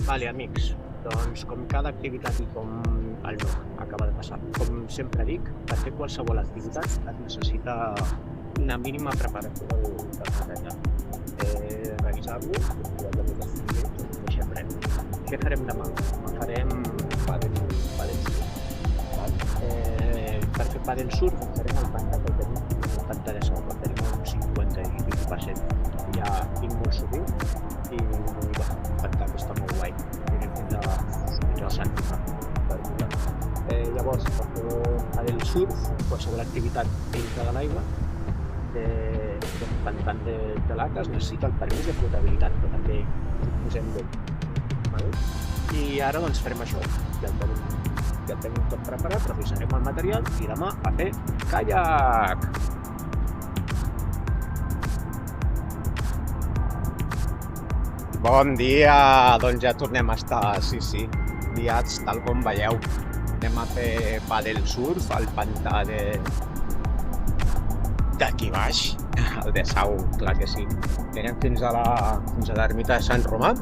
Vale, amics, doncs com cada activitat i com el no acaba de passar, com sempre dic, per fer qualsevol activitat es necessita una mínima preparació del material. Revisar-lo, probablement els nivells on deixem res. Què farem demà? Farem pàdel surf. Per fer pàdel surf farem el pantà que tenim un pantà de sorra, tenim un 50 i pico%. Ja vinc molt sovint i el pantà que està molt guai. Anirem fins a Sant Romà. Llavors, per fer pàdel surf, qualsevol activitat dintre de l'aigua, cantant de l'ACA es necessita el permís de flotabilitat, però també ho posem bé. I ara doncs farem això, ja el tenim tot preparat, revisarem el material i demà a fer caiac! Bon dia! Doncs ja tornem a estar, sí, liats tal com veieu. Anem a fer pàdel surf al pantà d'aquí baix, el de Sau, clar que sí. Anem fins a l'ermita de Sant Romà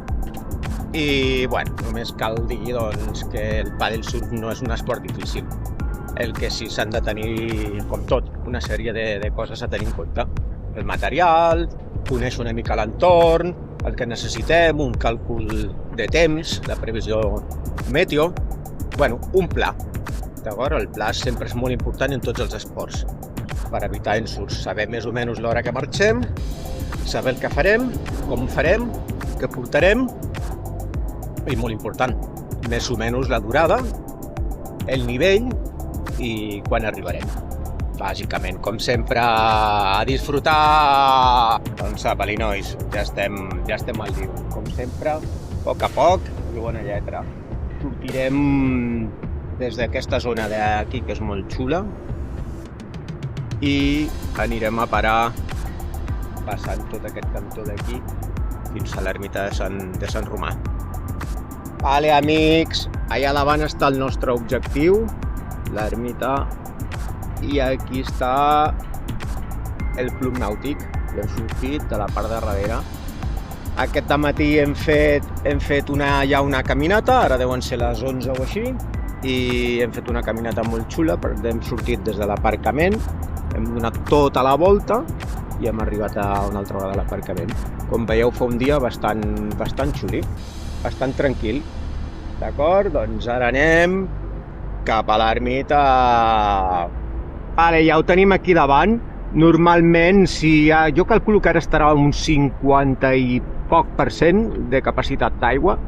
i, bueno, només cal dir doncs, que el pàdel surf no és un esport difícil. El que sí s'han de tenir, com tot, una sèrie de coses a tenir en compte. El material, conèixer una mica l'entorn, el que necessitem, un càlcul de temps, de previsió meteo, bueno, un pla. D'acord? El pla sempre és molt important en tots els esports. Per evitar ensurts, saber més o menys l'hora que marxem, saber el que farem, com ho farem, què portarem i, molt important, més o menys la durada, el nivell i quan arribarem. Bàsicament, com sempre, a disfrutar! Doncs apa, nois, ja estem al dia. Com sempre, a poc i bona lletra. Sortirem des d'aquesta zona d'aquí, que és molt xula, i anirem a parar passant tot aquest cantó d'aquí fins a l'ermita de Sant Romà. Vale, amics, allà davant està el nostre objectiu, l'ermita, i aquí està el club nàutic. Hem sortit de la part de darrere. Aquest dematí hem fet ja una caminata, ara deuen ser les 11 o així, i hem fet una caminata molt xula, perquè hem sortit des de l'aparcament, hem donat tota la volta i hem arribat a una altra vegada a l'aparcament. Com veieu, fa un dia bastant xuli, bastant tranquil. D'acord? Doncs ara anem cap a l'ermita. Vale, ja ho tenim aquí davant. Normalment, jo calculo que ara estarà un 50 i poc % de capacitat d'aigua.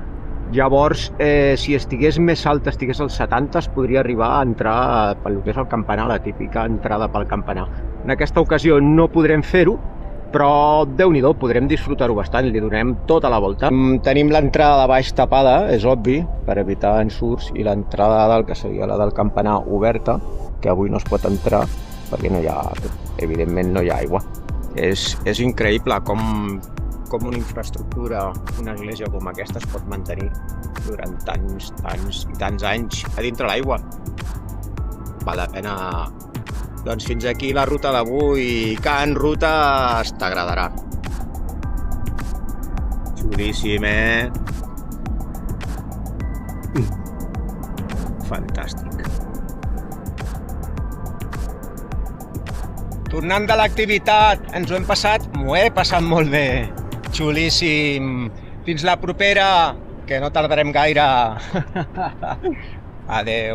Llavors, si estigués més alt, estigués al 70, es podria arribar a entrar pel que és el campanar, la típica entrada pel campanar. En aquesta ocasió no podrem fer-ho, però Déu-n'hi-do, podrem disfrutar-ho bastant, li donem tota la volta. Tenim l'entrada de baix tapada, és obvi, per evitar ensurts, i l'entrada de dalt, que seria la del campanar, oberta, que avui no es pot entrar perquè evidentment no hi ha aigua. És increïble com una infraestructura, una església com aquesta es pot mantenir durant tants anys a dintre l'aigua. Val la pena. Doncs fins aquí la ruta d'avui. Can Ruta t'agradarà. Xulíssim, Fantàstic. Tornant de l'activitat, ens ho hem passat, m'ho he passat molt bé. Xulíssim. Fins la propera, que no tardarem gaire. Adeu.